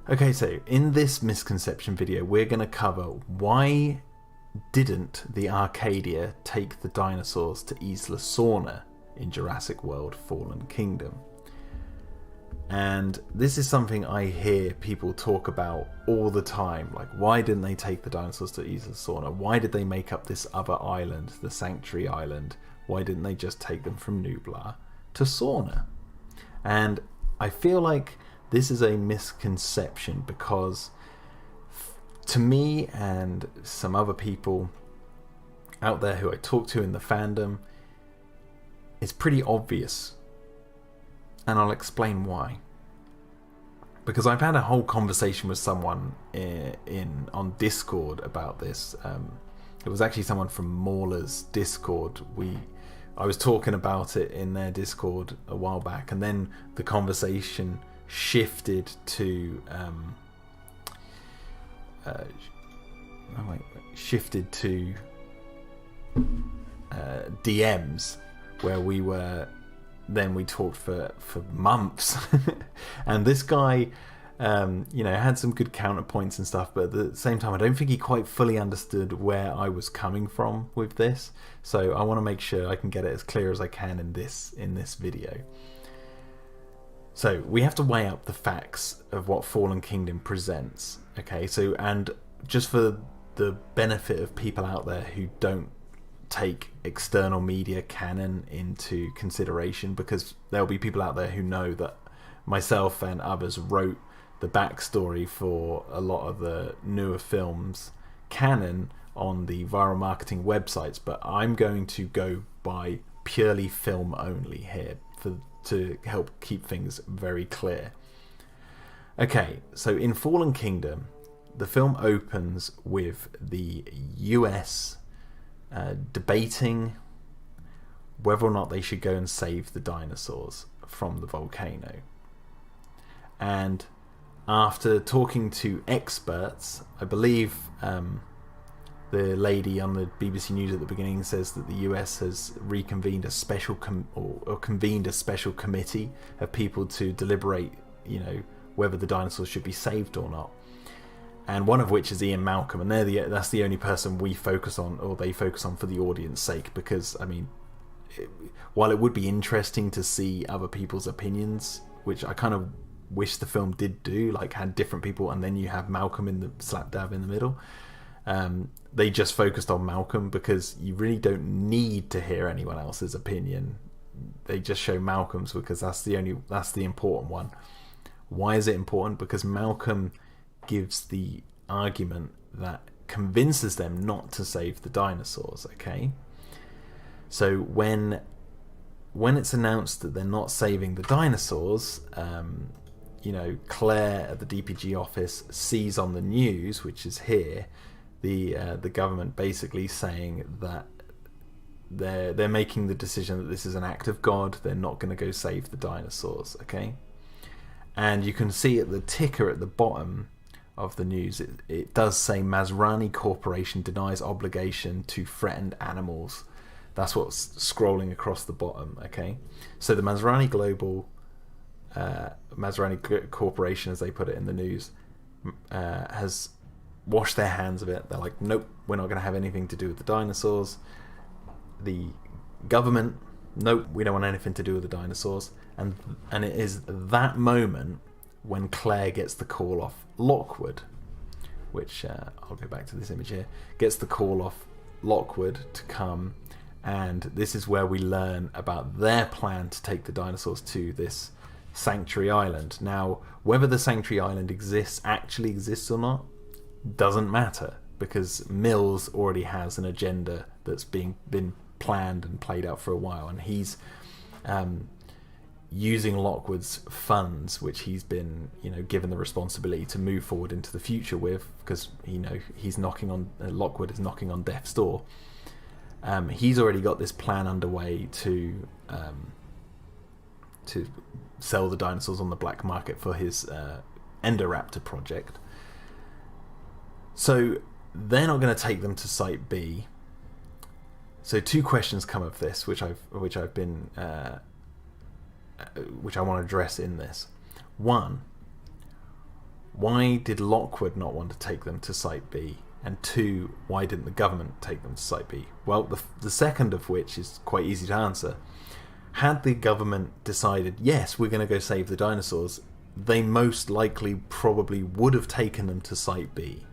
Okay, so in this misconception video, we're going to cover why didn't the Arcadia take the dinosaurs to Isla Sorna in Jurassic World Fallen Kingdom. And this is something I hear people talk about all the time. Like, why didn't they take the dinosaurs to Isla Sorna? Why did they make up this other island, the Sanctuary Island? Why didn't they just take them from Nublar to Sorna? And I feel like this is a misconception because to me and some other people out there who I talk to in the fandom, it's pretty obvious. And I'll explain why. Because I've had a whole conversation with someone on Discord about this. It was actually someone from Mauler's Discord. I was talking about it in their Discord a while back, and then the conversation shifted to DMs, where we talked for months. And this guy had some good counterpoints and stuff, but at the same time I don't think he quite fully understood where I was coming from with this, so I want to make sure I can get it as clear as I can in this video. So we have to weigh up the facts of what Fallen Kingdom presents. Okay, so, and just for the benefit of people out there who don't take external media canon into consideration, because there'll be people out there who know that myself and others wrote the backstory for a lot of the newer films canon on the viral marketing websites, but I'm going to go by purely film only here to help keep things very clear. Okay, so in Fallen Kingdom, the film opens with the US debating whether or not they should go and save the dinosaurs from the volcano. And after talking to experts, I believe the lady on the BBC News at the beginning says that the US has reconvened a special convened a special committee of people to deliberate, whether the dinosaurs should be saved or not. And one of which is Ian Malcolm, and that's the only person we focus on, or they focus on for the audience sake, because I mean, while it would be interesting to see other people's opinions, which I kind of wish the film did do, like had different people, and then you have Malcolm in the slap dab in the middle. They just focused on Malcolm because you really don't need to hear anyone else's opinion. They just show Malcolm's because that's the important one. Why is it important? Because Malcolm gives the argument that convinces them not to save the dinosaurs. Okay, so when it's announced that they're not saving the dinosaurs, Claire at the DPG office sees on the news, which is here, the government basically saying that they're making the decision that this is an act of God. They're not going to go save the dinosaurs. Okay, and you can see at the ticker at the bottom of the news, it does say Masrani Corporation denies obligation to threatened animals. That's what's scrolling across the bottom. Okay, so the Masrani Corporation, as they put it in the news, has washed their hands of it. They're like, nope, we're not going to have anything to do with the dinosaurs. The government, nope, we don't want anything to do with the dinosaurs. And it is that moment when Claire gets the call off Lockwood, which I'll go back to this image here, gets the call off Lockwood to come, and this is where we learn about their plan to take the dinosaurs to this Sanctuary Island. Now, whether the Sanctuary Island actually exists or not doesn't matter, because Mills already has an agenda that's been planned and played out for a while, and he's using Lockwood's funds, which he's been given the responsibility to move forward into the future with, because he's knocking on Lockwood is knocking on death's door. He's already got this plan underway to sell the dinosaurs on the black market for his Endoraptor project. So they're not going to take them to Site B. So two questions come of this, which I want to address in this. One, why did Lockwood not want to take them to Site B? And 2, why didn't the government take them to Site B? Well, the second of which is quite easy to answer. Had the government decided, yes, we're going to go save the dinosaurs, they most likely probably would have taken them to Site B,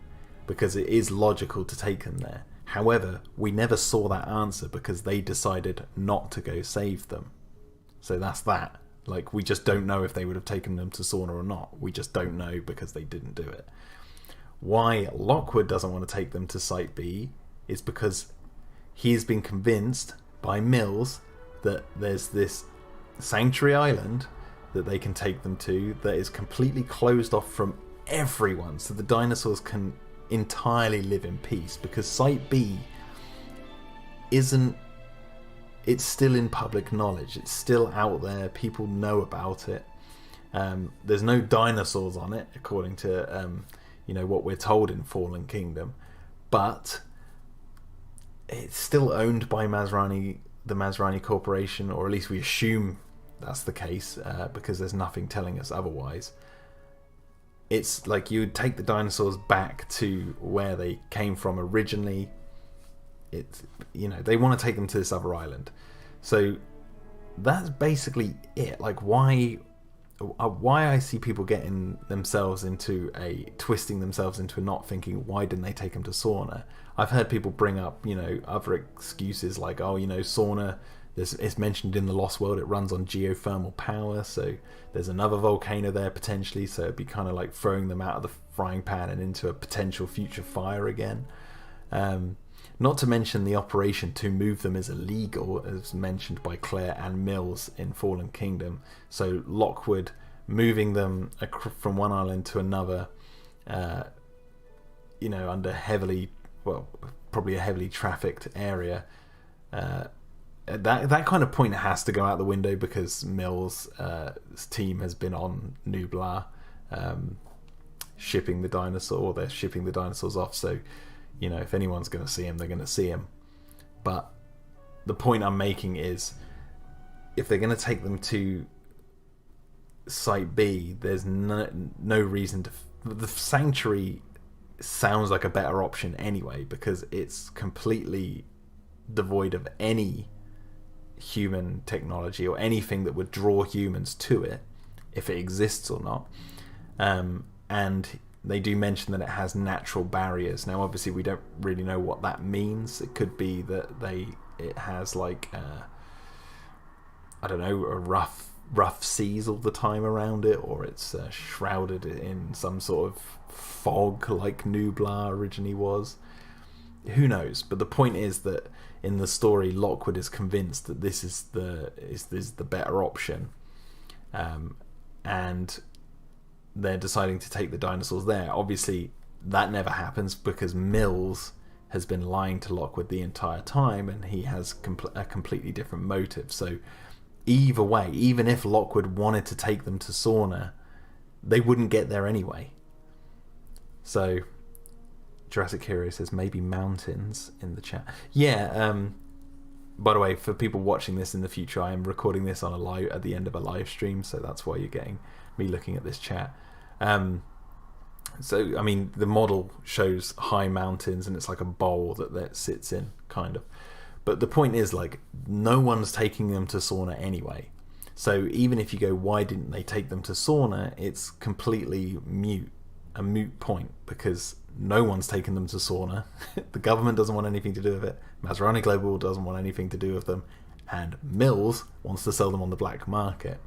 because it is logical to take them there. However, we never saw that answer because they decided not to go save them. So that's that. Like, we just don't know if they would have taken them to Sorna or not. We just don't know because they didn't do it. Why Lockwood doesn't want to take them to Site B is because he's been convinced by Mills that there's this sanctuary island that they can take them to that is completely closed off from everyone, so the dinosaurs can entirely live in peace, because Site B isn't, it's still in public knowledge, it's still out there, people know about it. There's no dinosaurs on it according to what we're told in Fallen Kingdom, but it's still owned by the Masrani Corporation, or at least we assume that's the case, because there's nothing telling us otherwise. It's like you would take the dinosaurs back to where they came from originally. It's, they want to take them to this other island. So that's basically it. Like, why I see people twisting themselves into a knot, thinking, why didn't they take them to Sorna? I've heard people bring up, other excuses like, Sorna, it's mentioned in the Lost World, it runs on geothermal power, so there's another volcano there potentially, so it'd be kind of like throwing them out of the frying pan and into a potential future fire again. Not to mention the operation to move them is illegal, as mentioned by Claire and Mills in Fallen Kingdom. So Lockwood moving them from one island to another, under probably a heavily trafficked area. That kind of point has to go out the window, because Mills' team has been on Nublar shipping the dinosaurs off, so if anyone's going to see him, they're going to see him. But the point I'm making is, if they're going to take them to Site B, there's no reason to... The Sanctuary sounds like a better option anyway, because it's completely devoid of any human technology or anything that would draw humans to it, if it exists or not. And they do mention that it has natural barriers. Now, obviously, we don't really know what that means. It could be that it has like a rough seas all the time around it, or it's shrouded in some sort of fog like Nublar originally was. Who knows? But the point is that in the story, Lockwood is convinced that this is the better option, and they're deciding to take the dinosaurs there. Obviously, that never happens because Mills has been lying to Lockwood the entire time, and he has a completely different motive. So either way, even if Lockwood wanted to take them to Sorna, they wouldn't get there anyway. So Jurassic Hero says maybe mountains in the chat. Yeah, by the way, for people watching this in the future, I am recording this on at the end of a live stream, so that's why you're getting me looking at this chat. So I mean, the model shows high mountains, and it's like a bowl that sits in, kind of. But the point is, like, no one's taking them to Sorna anyway. So even if you go, why didn't they take them to Sorna? It's completely a moot point, because no one's taken them to Sorna. The government doesn't want anything to do with it. Masrani Global doesn't want anything to do with them, and Mills wants to sell them on the black market.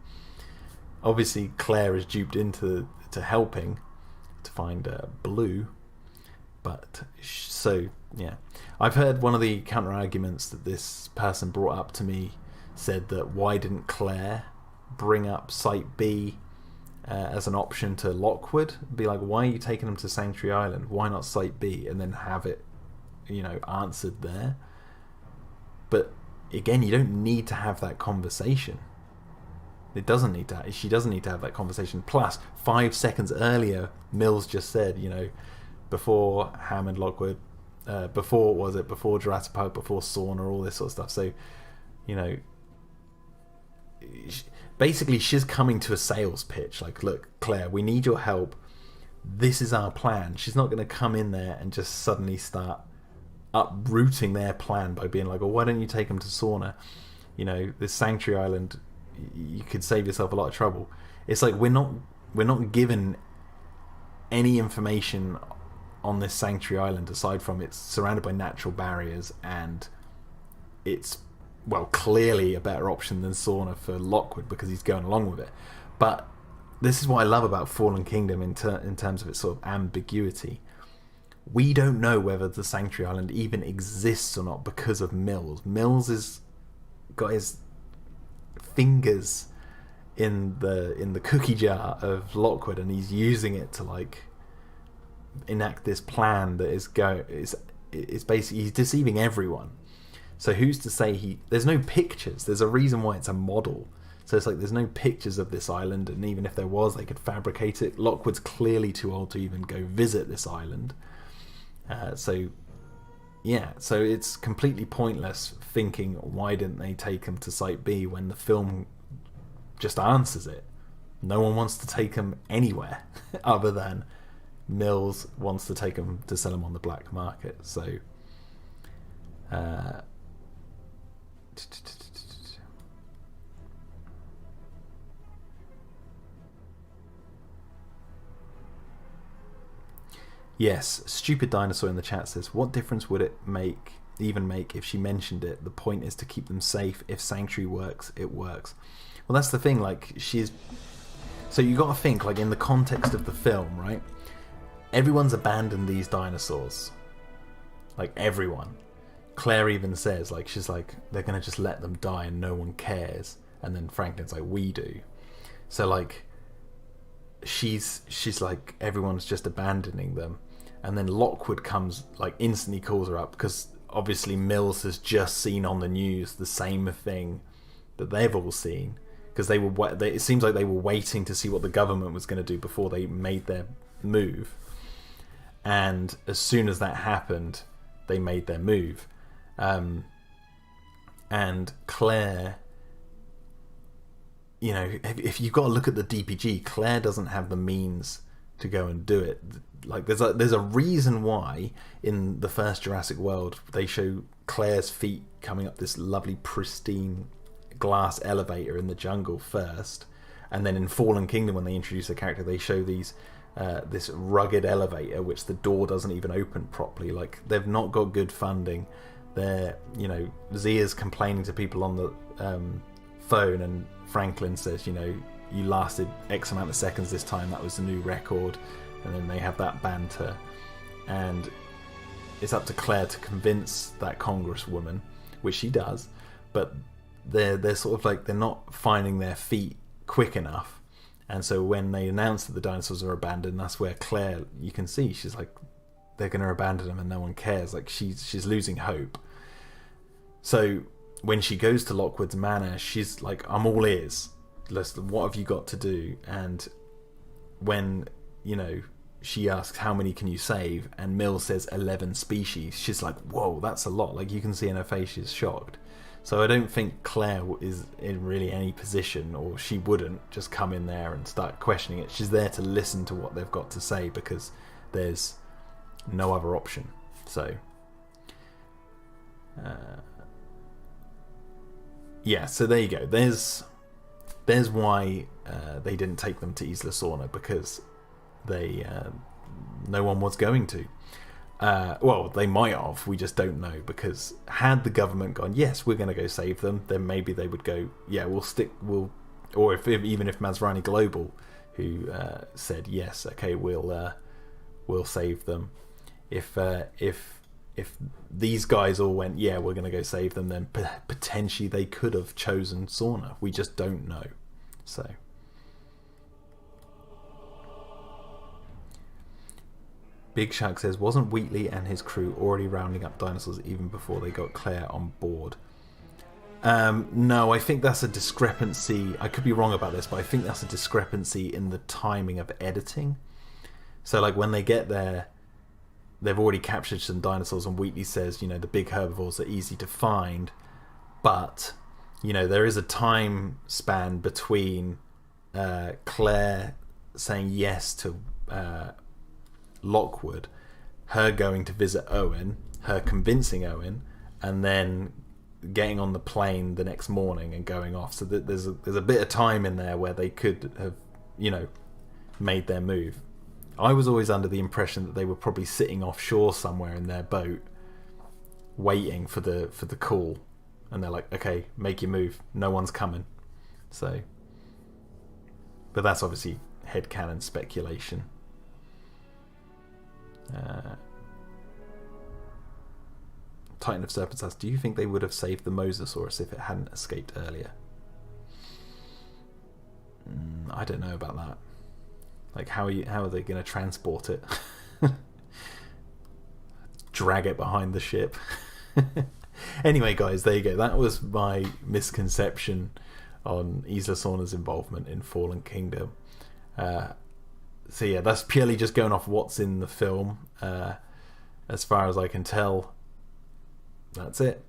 Obviously, Claire is duped into helping to find Blue, but so yeah. I've heard one of the counter arguments that this person brought up to me said that, why didn't Claire bring up Site B as an option to Lockwood? Be like, why are you taking them to Sanctuary Island? Why not Site B? And then have it, answered there. But again, you don't need to have that conversation. She doesn't need to have that conversation. Plus, 5 seconds earlier, Mills just said, before Hammond, Lockwood, before Jurassic Park, before Sorna, all this sort of stuff. So, basically she's coming to a sales pitch. Like, look, Claire, we need your help this is our plan. She's not going to come in there and just suddenly start uprooting their plan by being like, "Oh, why don't you take them to Sorna? You know, this sanctuary island, you could save yourself a lot of trouble." It's like we're not given any information on this sanctuary island aside from it's surrounded by natural barriers, and it's, well, clearly a better option than Sorna for Lockwood because he's going along with it. But this is what I love about Fallen Kingdom in terms of its sort of ambiguity. We don't know whether the sanctuary island even exists or not because of Mills. Mills has got his fingers in the cookie jar of Lockwood, and he's using it to like enact this plan that is basically, he's deceiving everyone. So who's to say there's no pictures. There's a reason why it's a model. So it's like there's no pictures of this island, and even if there was, they could fabricate it. Lockwood's clearly too old to even go visit this island. So it's completely pointless thinking, why didn't they take him to Site B when the film just answers it? No one wants to take him anywhere other than Mills wants to take him to sell him on the black market. So yes, Stupid Dinosaur in the chat says, what difference would it even make if she mentioned it? The point is to keep them safe. If Sanctuary works, it works. Well, that's the thing, like, so you got to think, like, in the context of the film, right? Everyone's abandoned these dinosaurs. Like, everyone. Claire even says, like, she's like, they're going to just let them die and no one cares. And then Franklin's like, we do. So, like, she's like, everyone's just abandoning them. And then Lockwood comes, like, instantly calls her up because obviously Mills has just seen on the news the same thing that they've all seen, because it seems like they were waiting to see what the government was going to do before they made their move. And as soon as that happened, they made their move. And Claire, you know, if you've got to look at the DPG, Claire doesn't have the means to go and do it. Like, there's a reason why in the first Jurassic World they show Claire's feet coming up this lovely pristine glass elevator in the jungle first, and then in Fallen Kingdom when they introduce the character they show this rugged elevator which the door doesn't even open properly. Like, they've not got good funding. They're, you know, Zia's complaining to people on the phone, and Franklin says, you know, you lasted X amount of seconds this time, that was the new record. And then they have that banter, and it's up to Claire to convince that congresswoman, which she does, but they're sort of like, they're not finding their feet quick enough. And so when they announce that the dinosaurs are abandoned, that's where Claire, you can see, she's like, they're going to abandon them and no one cares. Like, she's losing hope. So when she goes to Lockwood's manor, she's like, I'm all ears. Listen, what have you got to do? And when, you know, she asks, how many can you save? And Mills says 11 species. She's like, whoa, that's a lot. Like, you can see in her face she's shocked. So I don't think Claire is in really any position, or she wouldn't just come in there and start questioning it. She's there to listen to what they've got to say because there's no other option. So yeah, so there you go. There's why they didn't take them to Isla Sorna, because no one was going to. Well, they might have, we just don't know, because had the government gone, yes, we're going to go save them, then maybe they would go, yeah, or even if Masrani Global, who said, yes, okay, we'll save them. If these guys all went, yeah, we're going to go save them, then potentially they could have chosen Sorna. We just don't know. So Big Shark says, wasn't Wheatley and his crew already rounding up dinosaurs even before they got Claire on board? No, I think that's a discrepancy. I could be wrong about this, but I think that's a discrepancy in the timing of editing. So, like, when they get there, they've already captured some dinosaurs, and Wheatley says, you know, the big herbivores are easy to find, but, you know, there is a time span between Claire saying yes to Lockwood, her going to visit Owen, her convincing Owen, and then getting on the plane the next morning and going off. So that there's a bit of time in there where they could have, made their move. I was always under the impression that they were probably sitting offshore somewhere in their boat, waiting for the call, and they're like, okay, make your move, no one's coming. So, but that's obviously headcanon speculation. Titan of Serpents asks, do you think they would have saved the Mosasaurus if it hadn't escaped earlier? I don't know about that. Like, how are they going to transport it? Drag it behind the ship. Anyway, guys, there you go. That was my misconception on Isla Sorna's involvement in Fallen Kingdom. So yeah, that's purely just going off what's in the film. As far as I can tell, that's it.